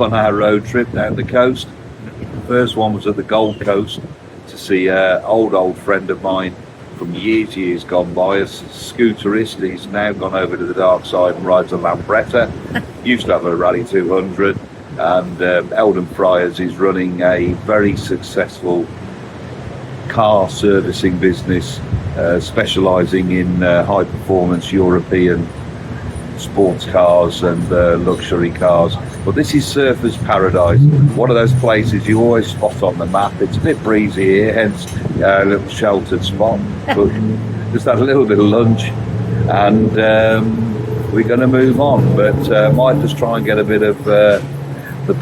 on our road trip down the coast. The first one was at the Gold Coast to see an old friend of mine from years gone by, a scooterist. He's now gone over to the dark side and rides a Lambretta. Used to have a Rally 200, and Eldon Friars is running a very successful car servicing business, specialising in high performance European sports cars and luxury cars. But this is surfers paradise, one of those places you always spot on the map. It's a bit breezy here, hence a little sheltered spot, but just had a little bit of lunch, and we're going to move on, but might just try and get a bit of the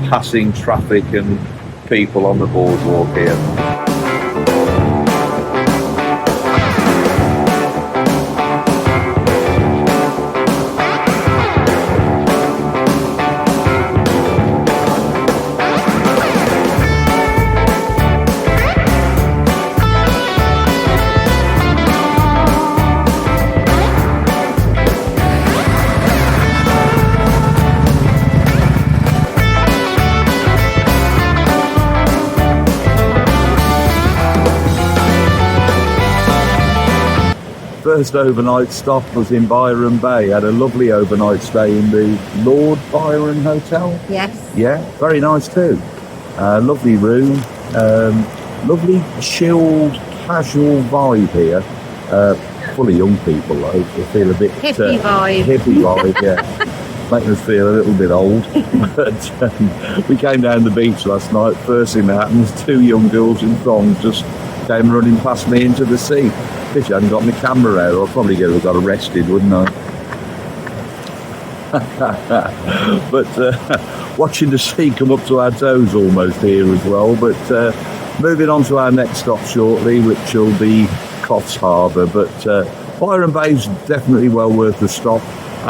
passing traffic and people on the boardwalk here. First overnight stop was in Byron Bay. Had a lovely overnight stay in the Lord Byron Hotel. Yes. Yeah, very nice too. Lovely room, lovely chilled, casual vibe here. Full of young people though. I feel a bit hippie vibe. Hippie vibe, yeah. Making us feel a little bit old. But we came down the beach last night. First thing that happened was two young girls in thongs just came running past me into the sea. If you hadn't got my camera out, I'd probably get got arrested, wouldn't I? But watching the sea come up to our toes almost here as well. But moving on to our next stop shortly, which will be Coffs Harbour. But Byron Bay's definitely well worth the stop,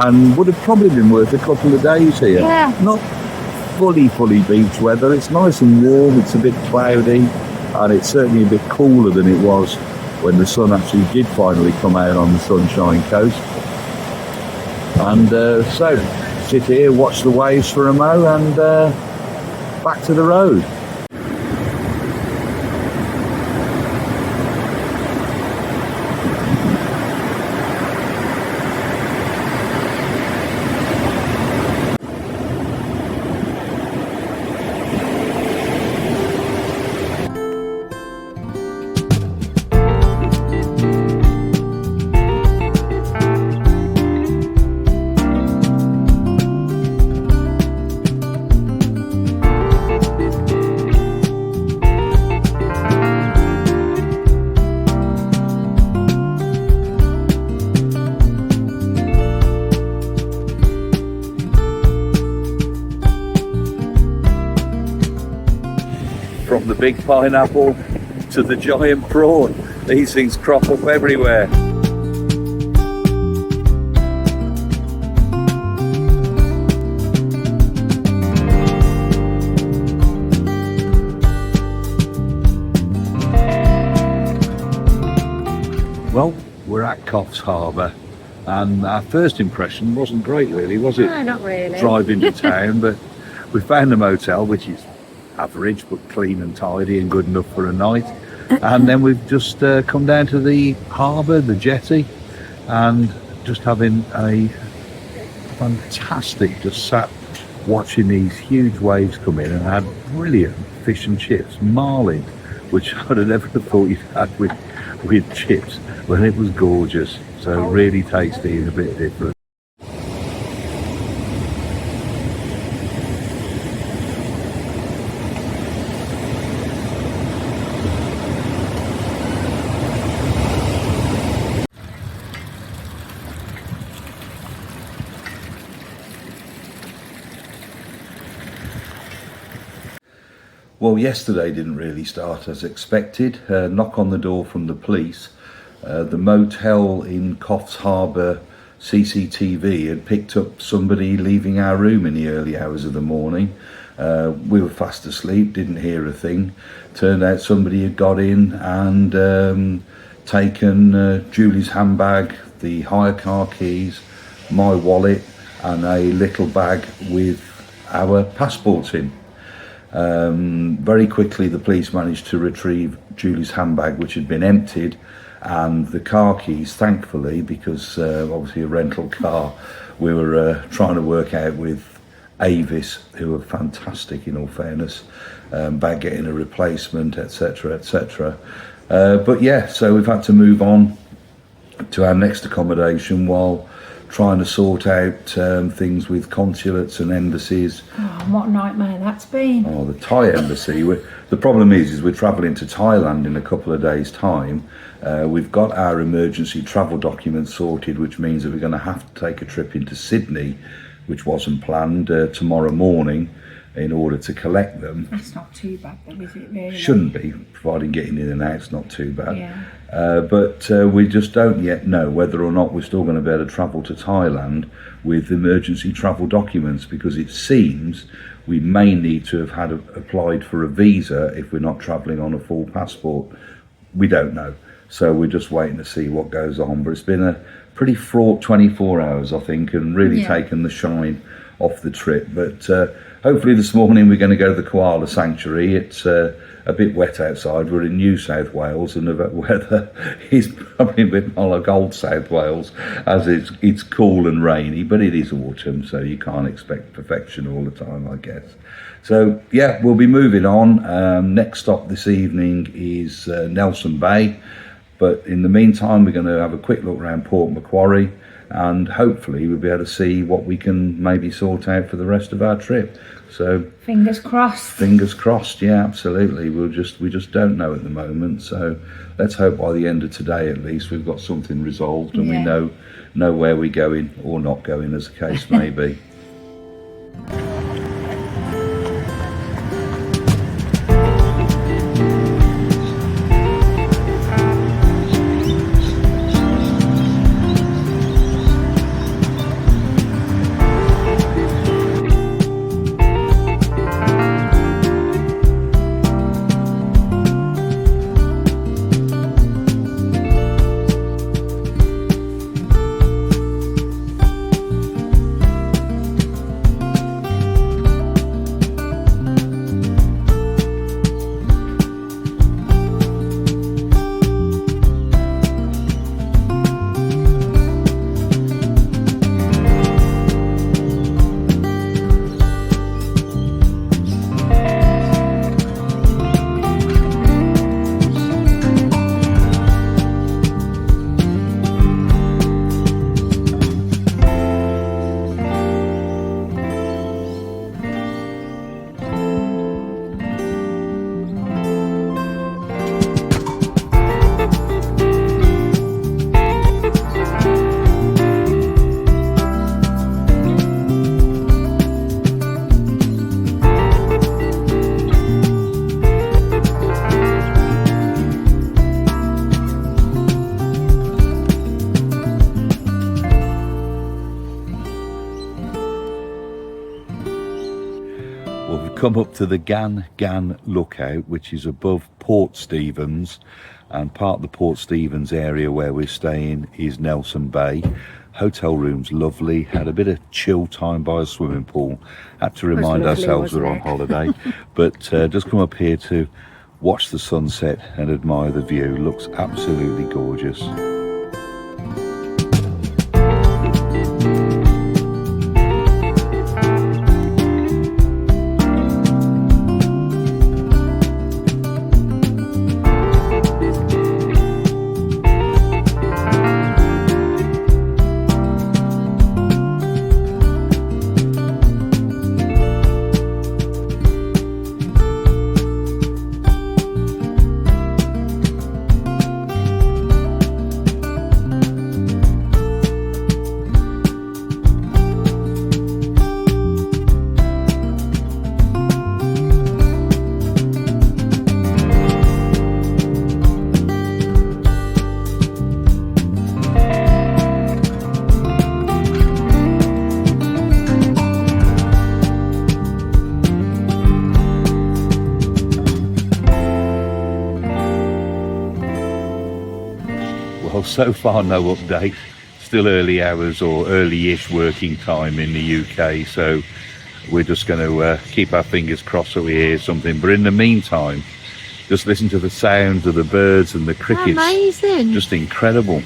and would have probably been worth a couple of days here. Yeah. Not fully beach weather. It's nice and warm. It's a bit cloudy, and it's certainly a bit cooler than it was when the sun actually did finally come out on the Sunshine Coast. And so, sit here, watch the waves for a mo, and back to the road. From the big pineapple to the giant prawn, these things crop up everywhere. Well, we're at Coffs Harbour, and our first impression wasn't great really, was it? No, not really. Driving to town, but we found a motel which is average but clean and tidy and good enough for a night, and then we've just come down to the harbour, the jetty, and just having a fantastic, just sat watching these huge waves come in, and had brilliant fish and chips, marlin, which I'd have never thought you'd had with chips, but it was gorgeous. So really tasty and a bit different. Well, yesterday didn't really start as expected. Knock on the door from the police. The motel in Coffs Harbour CCTV had picked up somebody leaving our room in the early hours of the morning. We were fast asleep, didn't hear a thing. Turned out somebody had got in and taken Julie's handbag, the hire car keys, my wallet, and a little bag with our passports in. Very quickly the police managed to retrieve Julie's handbag, which had been emptied, and the car keys, thankfully, because obviously a rental car, we were trying to work out with Avis, who are fantastic in all fairness, about getting a replacement, etc, etc. But yeah, so we've had to move on to our next accommodation while trying to sort out things with consulates and embassies. Oh, what a nightmare that's been. Oh, the Thai embassy. The problem is we're travelling to Thailand in a couple of days' time. We've got our emergency travel documents sorted, which means that we're going to have to take a trip into Sydney, which wasn't planned, tomorrow morning, in order to collect them. That's not too bad though, is it really? Shouldn't be, providing getting in and out's not too bad. Yeah. But we just don't yet know whether or not we're still going to be able to travel to Thailand with emergency travel documents, because it seems we may need to have had applied for a visa if we're not travelling on a full passport. We don't know. So we're just waiting to see what goes on. But it's been a pretty fraught 24 hours, I think, and really taken the shine off the trip. But hopefully this morning we're going to go to the koala sanctuary. It's a bit wet outside. We're in New South Wales, and the weather is probably a bit more like old South Wales, as it's cool and rainy, but it is autumn, so you can't expect perfection all the time, I guess. So yeah, we'll be moving on. Next stop this evening is Nelson Bay, but in the meantime we're going to have a quick look around Port Macquarie, and hopefully we'll be able to see what we can maybe sort out for the rest of our trip. So fingers crossed. Fingers crossed, yeah, absolutely. We just don't know at the moment. So let's hope by the end of today at least we've got something resolved, and we know where we're going or not going, as the case may be. Come up to the Gan lookout, which is above Port Stephens, and part of the Port Stephens area where we're staying is Nelson Bay. Hotel room's lovely, had a bit of chill time by a swimming pool, had to remind ourselves we're on holiday, but just come up here to watch the sunset and admire the view. Looks absolutely gorgeous. So far no update, still early hours or early-ish working time in the UK, so we're just going to keep our fingers crossed that we hear something. But in the meantime, just listen to the sounds of the birds and the crickets. Amazing. Just incredible.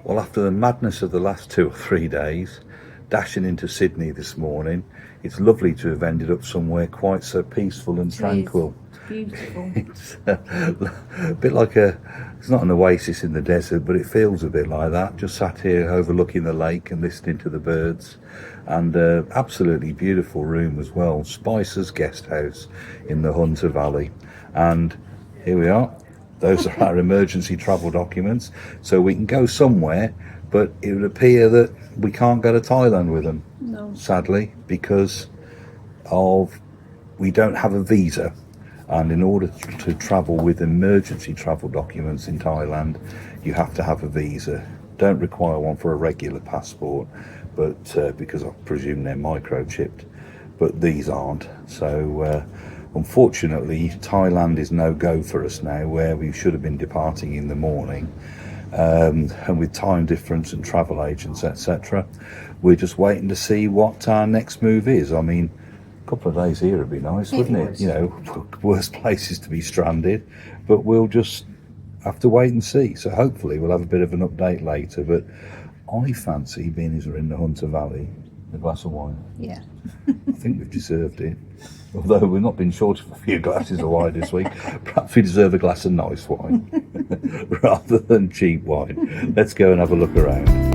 Well, after the madness of the last 2 or 3 days, dashing into Sydney this morning, it's lovely to have ended up somewhere quite so peaceful and tranquil. It's beautiful. It's a bit like it's not an oasis in the desert, but it feels a bit like that. Just sat here overlooking the lake and listening to the birds. And absolutely beautiful room as well. Spicer's guest house in the Hunter Valley. And here we are. Those are our emergency travel documents, so we can go somewhere, but it would appear that we can't go to Thailand with them, No. sadly, because we don't have a visa, and in order to travel with emergency travel documents in Thailand, you have to have a visa. Don't require one for a regular passport, but because I presume they're microchipped, but these aren't. So unfortunately, Thailand is no go for us now, where we should have been departing in the morning. And with time difference and travel agents, etc., we're just waiting to see what our next move is. I mean, a couple of days here would be nice, wouldn't it? You know, worst places to be stranded, but we'll just have to wait and see. So hopefully we'll have a bit of an update later. But I fancy, being as we're in the Hunter Valley, a glass of wine. Yeah. I think we've deserved it. Although we've not been short of a few glasses of wine this week, perhaps we deserve a glass of nice wine rather than cheap wine. Let's go and have a look around.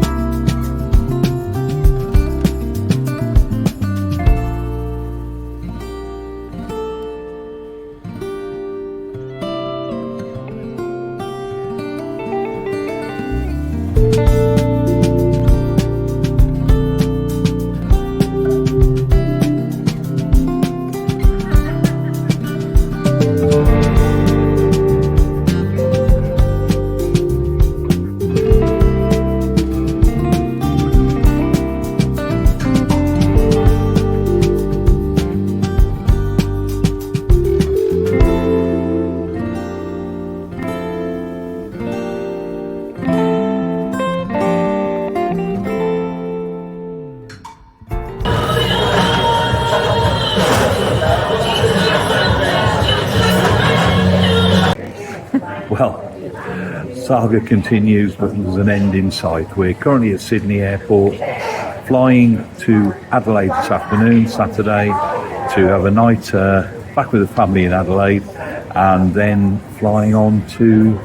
Well, saga continues, but there's an end in sight. We're currently at Sydney Airport, flying to Adelaide this afternoon, Saturday, to have a night back with the family in Adelaide, and then flying on to,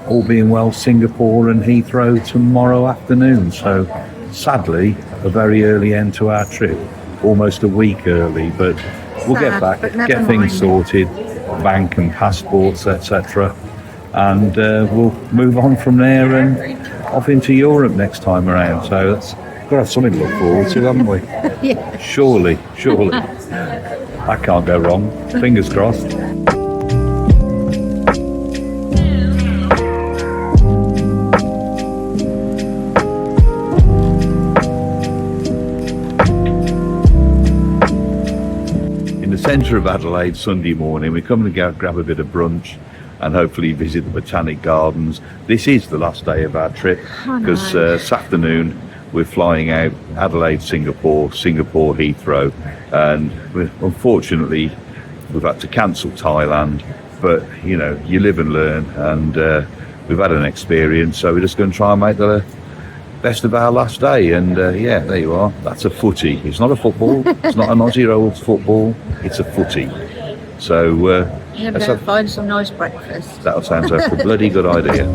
all being well, Singapore and Heathrow tomorrow afternoon. So sadly, a very early end to our trip, almost a week early, but we'll get back, get things sorted, bank and passports, etc. And we'll move on from there and off into Europe next time around. So that's got to have something to look forward to, haven't we? Yeah. Surely. That can't go wrong. Fingers crossed. In the centre of Adelaide, Sunday morning, we're coming to go grab a bit of brunch. and hopefully visit the Botanic Gardens. This is the last day of our trip because this afternoon we're flying out Adelaide, Singapore, Heathrow, and unfortunately we've had to cancel Thailand, but you know, you live and learn, and we've had an experience, so we're just going to try and make the best of our last day. And yeah, there you are. That's a footy. It's not a football. It's not an Aussie Rolls football. It's a footy. So let's find some nice breakfast. That sounds like a bloody good idea.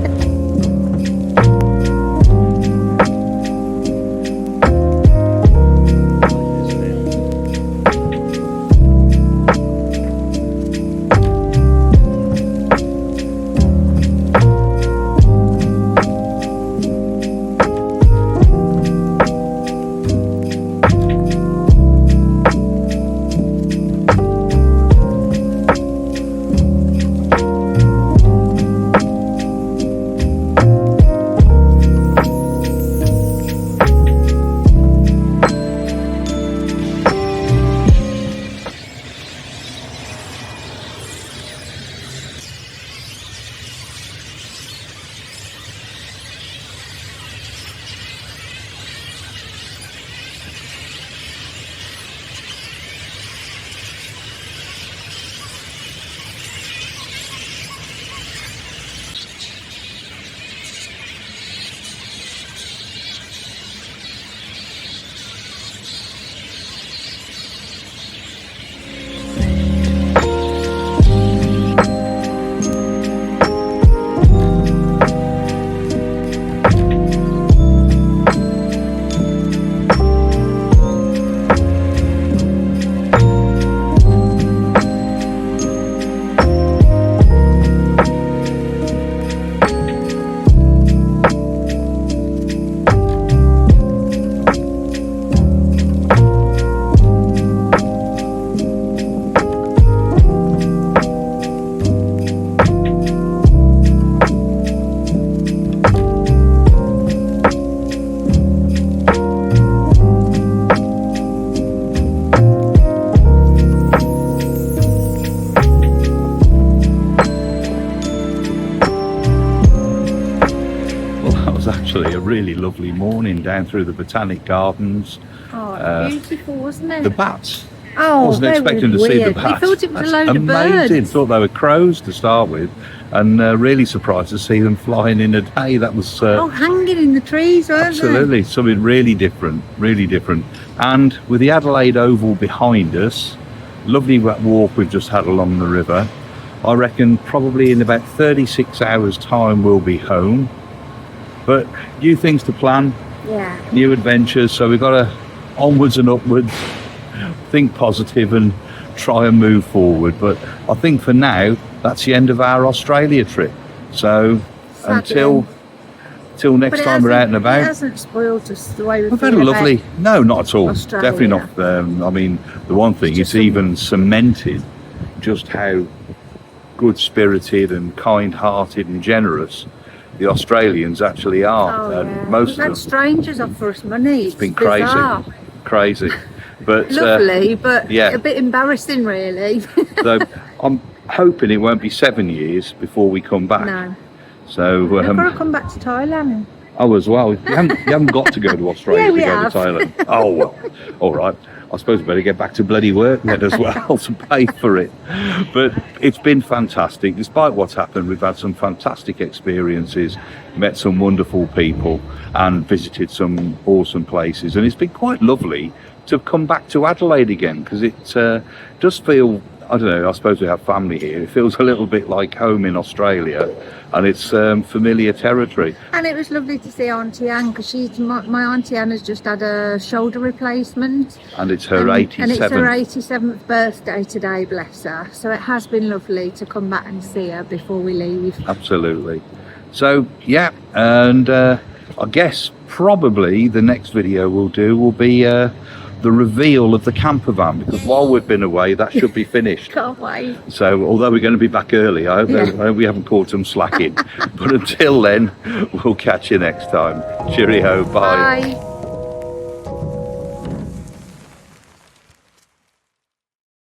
Actually a really lovely morning down through the Botanic Gardens. Oh, beautiful, wasn't it? The bats. Oh, I wasn't expecting to see the bats. I thought it was That's a load amazing. of birds. Thought they were crows to start with, and really surprised to see them flying in a day. That was hanging in the trees, weren't absolutely something really different, really different. And with the Adelaide Oval behind us, lovely walk we've just had along the river. I reckon probably in about 36 hours time we'll be home. But new things to plan, Yeah. new adventures, so we've got to onwards and upwards, think positive and try and move forward. But I think for now that's the end of our Australia trip, so Sadly. until next time we're out and It about. hasn't spoiled us the way We've had a lovely, no, not at all, Australia. definitely not. I mean, the one thing, It's it's just even cemented just how good-spirited and kind-hearted and generous the Australians actually are. Oh, And yeah. most We've had of them, strangers offer us money. It's been bizarre. crazy. But Lovely, but yeah. a bit embarrassing, really. so I'm hoping it won't be 7 years before we come back. No. So We've got to come back to Thailand. oh, as well, you haven't got to go to Australia Yeah, we to go have. to Thailand. Oh well, all right. I suppose we better get back to bloody work then as well to pay for it. But it's been fantastic. Despite what's happened, we've had some fantastic experiences, met some wonderful people and visited some awesome places. And it's been quite lovely to come back to Adelaide again, because it does feel, I don't know, I suppose we have family here. It feels a little bit like home in Australia, and it's familiar territory. And it was lovely to see Auntie Anne, because my Auntie Anne has just had a shoulder replacement. And it's her 87th. And it's her 87th birthday today, bless her. So it has been lovely to come back and see her before we leave. Absolutely. So yeah, and I guess probably the next video we'll do will be the reveal of the camper van, because while we've been away that should be finished. Can't wait. So although we're going to be back early, I hope we haven't caught them slacking. But until then, we'll catch you next time. Cheerio, bye. Bye.